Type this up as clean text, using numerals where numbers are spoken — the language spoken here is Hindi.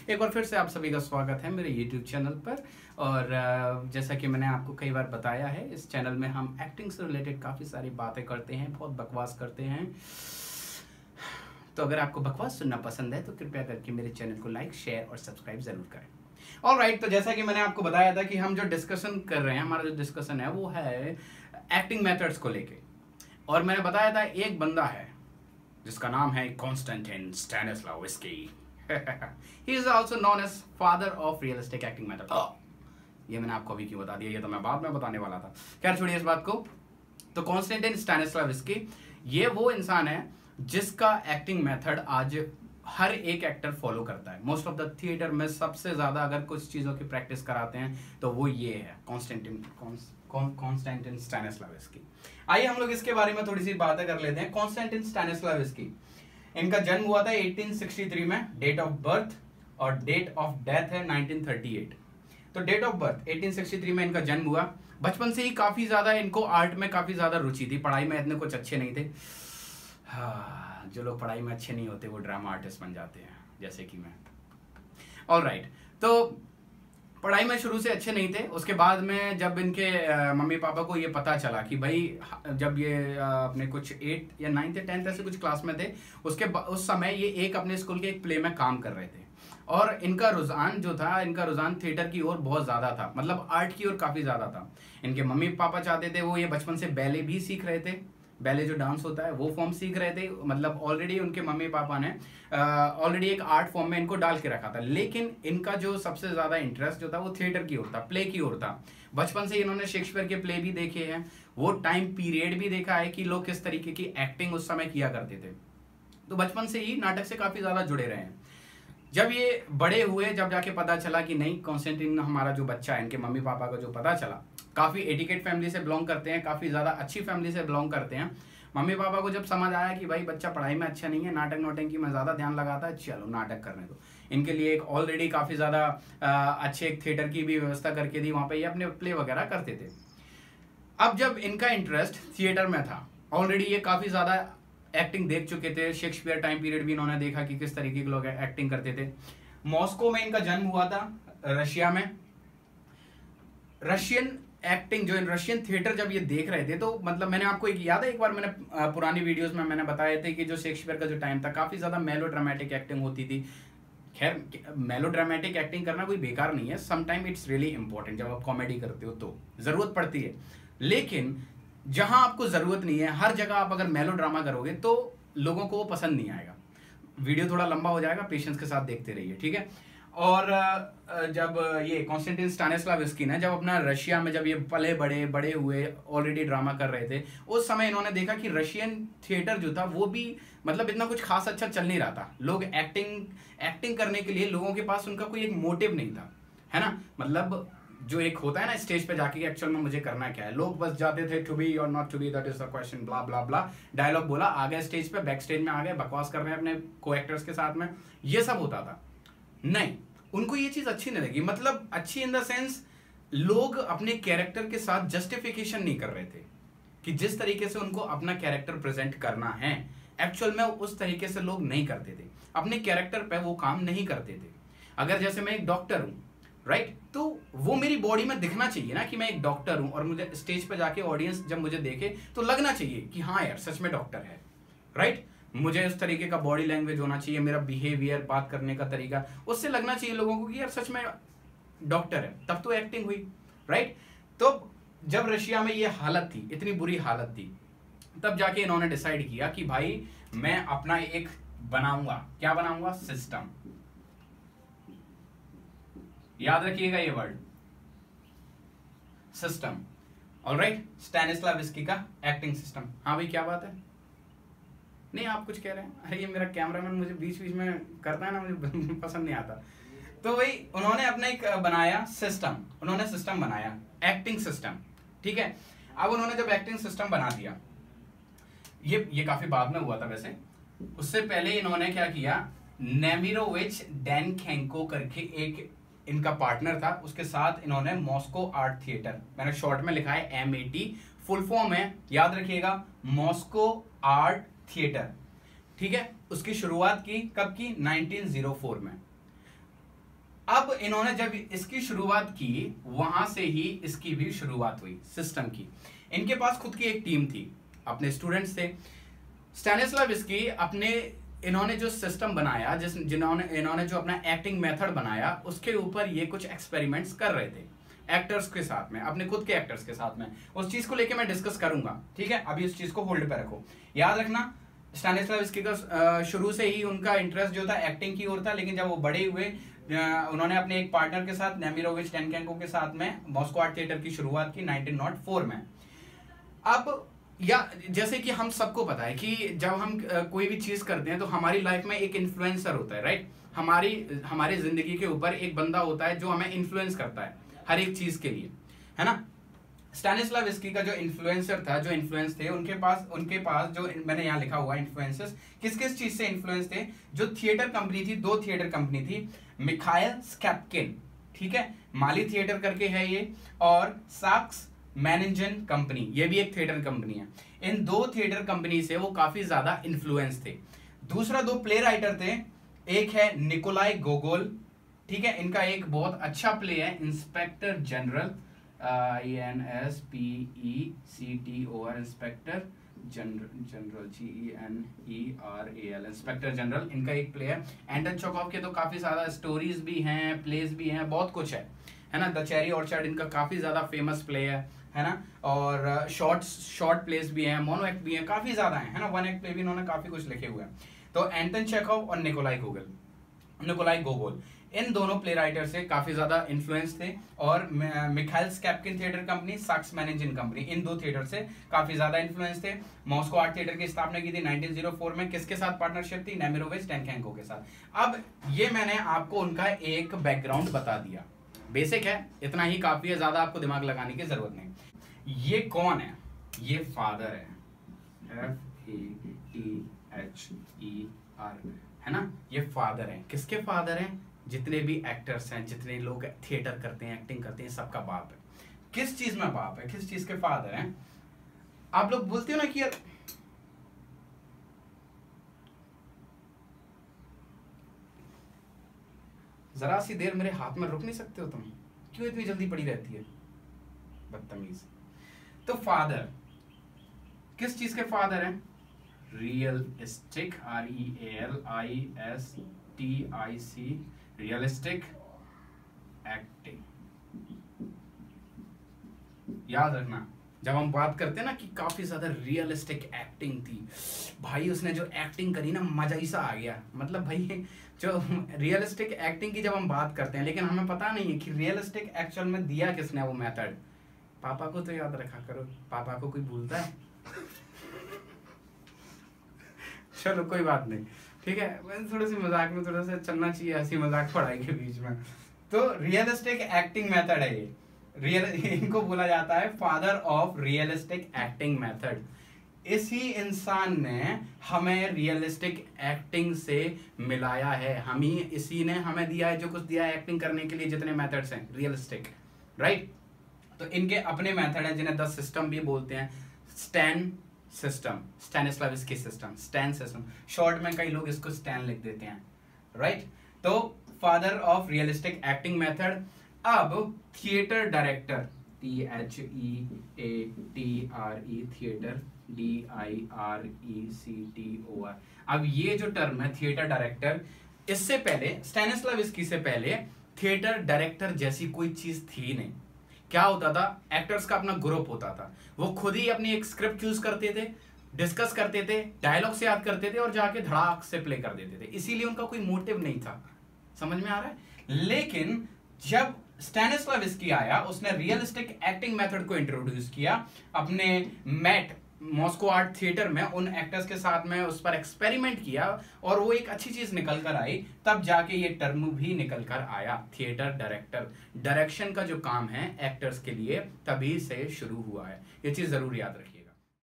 एक बार फिर से आप सभी का स्वागत है मेरे YouTube चैनल पर। और जैसा कि मैंने आपको कई बार बताया है, इस चैनल में हम एक्टिंग से रिलेटेड काफ़ी सारी बातें करते हैं, बहुत बकवास करते हैं। तो अगर आपको बकवास सुनना पसंद है तो कृपया करके मेरे चैनल को लाइक, शेयर और सब्सक्राइब जरूर करें। ऑलराइट, तो जैसा कि मैंने आपको बताया था कि हम जो डिस्कशन कर रहे हैं, हमारा जो डिस्कशन है वो है एक्टिंग मेथड्स को लेके। और मैंने बताया था एक बंदा है जिसका नाम है Constantine Stanislavski. He is also known as father of realistic acting method. ये मैंने आपको अभी क्यों बता दिया, ये तो मैं बाद में बताने वाला था। खैर छोड़िए इस बात को। तो कॉन्स्टेंटिन स्टैनिस्लावस्की ये वो इंसान है जिसका एक्टिंग मेथड आज हर एक एक्टर फॉलो करता है। मोस्ट ऑफ द थिएटर में सबसे ज्यादा अगर कुछ चीजों की प्रैक्टिस कराते हैं तो वो ये है कॉन्स्टेंटिन स्टैनिस्लावस्की। आइए हम लोग इसके बारे में थोड़ी सी बातें कर लेते हैं। कॉन्स्टेंटिन स्टैनिस्लावस्की, इनका जन्म हुआ था 1863 में, डेट ऑफ बर्थ और डेट ऑफ डेथ है 1938। तो डेट ऑफ बर्थ 1863 में इनका जन्म हुआ। बचपन से ही काफी ज्यादा इनको आर्ट में काफी ज्यादा रुचि थी, पढ़ाई में इतने कुछ अच्छे नहीं थे। हाँ, जो लोग पढ़ाई में अच्छे नहीं होते वो ड्रामा आर्टिस्ट बन जाते हैं, जैसे कि मैं। ऑलराइट, तो पढ़ाई में शुरू से अच्छे नहीं थे। उसके बाद में जब इनके मम्मी पापा को ये पता चला कि भाई जब ये अपने कुछ 8 या 9th या 10th ऐसे कुछ क्लास में थे, उस समय ये एक अपने स्कूल के एक प्ले में काम कर रहे थे। और इनका रुझान जो था, इनका रुझान थिएटर की ओर बहुत ज़्यादा था, मतलब आर्ट की ओर काफ़ी ज़्यादा था। इनके मम्मी पापा चाहते थे वो ये बचपन से बैले भी सीख रहे थे, बैले जो डांस होता है वो फॉर्म सीख रहे थे। मतलब ऑलरेडी उनके मम्मी पापा ने ऑलरेडी एक आर्ट फॉर्म में इनको डाल के रखा था। लेकिन इनका जो सबसे ज़्यादा इंटरेस्ट जो था वो थिएटर की ओर था, प्ले की ओर था। बचपन से इन्होंने शेक्सपियर के प्ले भी देखे हैं, वो टाइम पीरियड भी देखा है कि लोग किस तरीके की एक्टिंग उस समय किया करते थे। तो बचपन से ही नाटक से काफ़ी ज़्यादा जुड़े रहे हैं। जब ये बड़े हुए, जब जाके पता चला कि नहीं, कॉन्स्टेंटिन हमारा जो बच्चा है, इनके मम्मी पापा को जो पता चला, काफ़ी एटिकेट फैमिली से बिलोंग करते हैं, काफ़ी ज़्यादा अच्छी फैमिली से बिलोंग करते हैं। मम्मी पापा को जब समझ आया कि भाई बच्चा पढ़ाई में अच्छा नहीं है, नाटक नोटंकी में ज़्यादा ध्यान लगाता है, चलो नाटक करने दो। इनके लिए एक ऑलरेडी काफ़ी ज़्यादा अच्छे एक थिएटर की भी व्यवस्था करके दी, वहाँ पे ये अपने प्ले वगैरह करते थे। अब जब इनका इंटरेस्ट थिएटर में था, ऑलरेडी ये काफ़ी ज़्यादा एक्टिंग देख चुके थे, शेक्सपियर टाइम पीरियड भी इन्होंने देखा कि किस तरीके के लोग एक्टिंग करते थे। मॉस्को में इनका जन्म हुआ था, रशिया में। रशियन एक्टिंग जो रशियन थिएटर जब ये देख रहे थे, तो मतलब मैंने आपको एक याद है, एक बार मैंने पुरानी वीडियोस में मैंने बताए थे कि जो शेक्सपियर का जो टाइम था, काफ़ी ज़्यादा मेलो ड्रामेटिक एक्टिंग होती थी। खैर, मेलो ड्रामेटिक एक्टिंग करना कोई बेकार नहीं है, some time it's really important. जब आप कॉमेडी करते हो तो ज़रूरत पड़ती है, लेकिन जहां आपको ज़रूरत नहीं है, हर जगह आप अगर मेलो ड्रामा करोगे तो लोगों को वो पसंद नहीं आएगा। वीडियो थोड़ा लंबा हो जाएगा, पेशेंस के साथ देखते रहिए, ठीक है। और जब ये कॉन्स्टेंटिन स्टैनिस्लावस्की ने जब अपना रशिया में जब ये पले बड़े हुए, ऑलरेडी ड्रामा कर रहे थे, उस समय इन्होंने देखा कि रशियन थिएटर जो था वो भी मतलब इतना कुछ खास अच्छा चल नहीं रहा था। लोग एक्टिंग करने के लिए लोगों के पास उनका कोई एक मोटिव नहीं था, है ना। मतलब जो एक होता है ना स्टेज पे जाके एक्चुअल में मुझे करना क्या है, लोग बस जाते थे टू बी और not to be, that is the question, blah blah blah, dialogue बोला, आ गए स्टेज पे, बैक स्टेज में आ गए, बकवास कर रहे हैं अपने को एक्टर्स के साथ में, ये सब होता था। नहीं, उनको ये चीज अच्छी नहीं लगी। मतलब अच्छी इन द सेंस, लोग अपने कैरेक्टर के साथ जस्टिफिकेशन नहीं कर रहे थे कि जिस तरीके से उनको अपना कैरेक्टर प्रेजेंट करना है, एक्चुअल में उस तरीके से लोग नहीं करते थे, अपने कैरेक्टर पे वो काम नहीं करते थे। अगर जैसे मैं एक डॉक्टर हूं, राइट, तो वो मेरी बॉडी में दिखना चाहिए ना कि मैं एक डॉक्टर हूं, और मुझे स्टेज पे जाके ऑडियंस जब मुझे देखे तो लगना चाहिए कि हाँ यार सच में डॉक्टर है, राइट। मुझे उस तरीके का बॉडी लैंग्वेज होना चाहिए, मेरा बिहेवियर, बात करने का तरीका, उससे लगना चाहिए लोगों को कि यार सच में डॉक्टर है, तब तो एक्टिंग हुई, राइट। तो जब रशिया में ये हालत थी, इतनी बुरी हालत थी, तब जाके इन्होंने डिसाइड किया कि भाई मैं अपना एक बनाऊंगा, क्या बनाऊंगा, सिस्टम। याद रखिएगा ये वर्ड, सिस्टम। ऑलराइट, स्टैनिस्लावस्की का एक्टिंग सिस्टम। हाँ भाई, क्या बात है? नहीं, आप कुछ कह रहे हैं? अरे ये मेरा कैमरामैन मुझे बीच बीच में करता है ना, मुझे पसंद नहीं आता। तो भाई उन्होंने अपना एक बनाया सिस्टम, उन्होंने सिस्टम बनाया, एक्टिंग सिस्टम, ठीक है। अब उन्होंने जब एक्टिंग सिस्टम बना दिया, ये काफी बाद में हुआ था वैसे, उससे पहले इन्होंने क्या किया, नेमिरोविच डेनखेंको करके एक इनका पार्टनर था, उसके साथ इन्होंने मॉस्को आर्ट थिएटर, मैंने शॉर्ट में लिखा है MAT, फुल फॉर्म है, याद रखिएगा, मॉस्को आर्ट थिएटर, ठीक है। उसकी शुरुआत की कब की, 1904 में। अब इन्होंने जब इसकी शुरुआत की वहां से ही इसकी भी शुरुआत हुई सिस्टम की। इनके पास खुद की एक टीम थी, अपने स्टूडेंट्स थे। स्टैनिस्लाविस्की अपने इन्होंने जो सिस्टम बनाया, इन्होंने जो अपना एक्टिंग मेथड बनाया, उसके ऊपर ये कुछ एक्सपेरिमेंट्स कर रहे थे एक्टर्स के साथ में, अपने खुद के एक्टर्स के साथ में। उस चीज को लेके मैं डिस्कस करूंगा, ठीक है। अभी उस चीज को होल्ड पे रखो। याद रखना स्टैनिस्लाविस्की का शुरू से ही उनका इंटरेस्ट जो था एक्टिंग की ओर था, लेकिन जब वो बड़े हुए उन्होंने अपने एक पार्टनर के साथ नेमिरोविच टेनकेंको के साथ में मॉस्को आर्ट थिएटर की शुरुआत की 1904 में। अब या जैसे कि हम सबको पता है कि जब हम कोई भी चीज करते हैं तो हमारी लाइफ में एक इन्फ्लुएंसर होता है, राइट। हमारी जिंदगी के ऊपर एक बंदा होता है जो हमें इन्फ्लुएंस करता है हर एक चीज के लिए, है ना। स्टैनिस्लाविस्की का जो इन्फ्लुएंसर था, जो इन्फ्लुएंस थे उनके पास जो मैंने यहाँ लिखा हुआ इन्फ्लुएंसर्स, किस किस चीज से इन्फ्लुएंस थे। जो थिएटर कंपनी थी, 2 थिएटर कंपनी थी, मिखाइल स्कैप्किन, ठीक है, माली थिएटर करके है ये, और साक्स मैनेजन कंपनी, ये भी एक थिएटर कंपनी है। इन 2 थिएटर कंपनी से वो काफी ज्यादा इन्फ्लुएंस थे। दूसरा 2 प्ले राइटर थे, एक है निकोलाई गोगोल, ठीक है, इनका एक बहुत अच्छा प्ले है inspector general, INSPECTOR, inspector general GENERAL, inspector general, इनका एक प्ले है। एंटन चेखव के तो काफी ज्यादा स्टोरीज भी हैं, प्लेस भी हैं, बहुत कुछ है ना। द चेरी ऑर्चर्ड इनका काफी ज्यादा फेमस प्ले है ना। और शॉर्ट प्लेस भी हैं, मोनो एक्ट भी हैं, काफी ज्यादा है ना। 1 एक्ट प्ले भी इन्होंने काफी कुछ लिखे हुए हैं। तो एंटन चेखव और निकोलाई गोगोल इन दोनों प्ले राइटर से काफी ज्यादा इन्फ्लुएंस थे। और Mikhail Shchepkin theatre company, Saxe Meiningen company, इन 2 थिएटर से काफी ज्यादा इन्फ्लुएंस थे। मॉस्को आर्ट थिएटर की स्थापना की थी 1904 में। किसके साथ पार्टनरशिप थी? नेमिरोविच टेनकेंको के साथ। अब ये मैंने आपको उनका एक बैकग्राउंड बता दिया, बेसिक है, इतना ही काफी है, ज्यादा आपको दिमाग लगाने की जरूरत नहीं। ये कौन है? ये फादर है, FATHER, है ना। ये फादर है। किसके फादर हैं? जितने भी एक्टर्स हैं, जितने लोग थिएटर करते हैं, एक्टिंग करते हैं, सबका बाप है। किस चीज में बाप है, किस चीज के फादर हैं? आप लोग बोलते हो ना कि यार जरा सी देर मेरे हाथ में रुक नहीं सकते हो तुम? क्यों इतनी जल्दी पड़ी रहती है, बदतमीज। तो फादर किस चीज के फादर हैं? Realistic, REALISTIC, realistic acting. याद रखना, जब हम बात करते हैं ना कि काफी ज्यादा रियलिस्टिक एक्टिंग थी, भाई उसने जो एक्टिंग करी ना, मजा ही सा आ गया। मतलब भाई जो रियलिस्टिक एक्टिंग की जब हम बात करते हैं, लेकिन हमें पता नहीं है कि रियलिस्टिक एक्चुअल में दिया किसने वो मेथड। पापा को तो याद रखा करो, पापा को कोई भूलता है? चलो कोई बात नहीं, ठीक है। थोड़ी सी मजाक में थोड़ा सा चलना चाहिए, हंसी मजाक पढ़ाई के बीच में। तो रियलिस्टिक एक्टिंग मेथड है ये। इनको बोला जाता है father of realistic acting method. इसी इंसान ने हमें रियलिस्टिक एक्टिंग से मिलाया है, इसी ने हमें दिया है जो कुछ दिया है एक्टिंग करने के लिए, जितने मेथड्स हैं रियलिस्टिक, राइट। तो इनके अपने मेथड हैं जिन्हें 10 सिस्टम भी बोलते हैं। Stan system, Stanislavski system, Stan system, short में कई लोग इसको स्टैन लिख देते हैं, राइट। तो father of realistic acting method. अब theatre director, THEATRE, theatre DIRECTOR। अब ये जो टर्म है थिएटर डायरेक्टर, इससे पहले स्टैनिस्लाविस्की से पहले थिएटर डायरेक्टर जैसी कोई चीज थी नहीं। क्या होता था? एक्टर्स का अपना ग्रुप होता था, वो खुद ही अपनी एक स्क्रिप्ट चूज करते थे, डिस्कस करते थे, डायलॉग से याद करते थे और जाके धड़ाक से प्ले कर देते थे। इसीलिए उनका कोई मोटिव नहीं था। समझ में आ रहा है? लेकिन जब स्टैनिस्लाविस्की आया, उसने रियलिस्टिक एक्टिंग मेथड को इंट्रोड्यूस किया अपने मैट मॉस्को आर्ट थिएटर में, उन एक्टर्स के साथ में उस पर एक्सपेरिमेंट किया और वो एक अच्छी चीज निकल कर आई। तब जाके ये टर्म भी निकल कर आया, थिएटर डायरेक्टर। डायरेक्शन का जो काम है एक्टर्स के लिए तभी से शुरू हुआ है। ये चीज जरूर याद रखिए।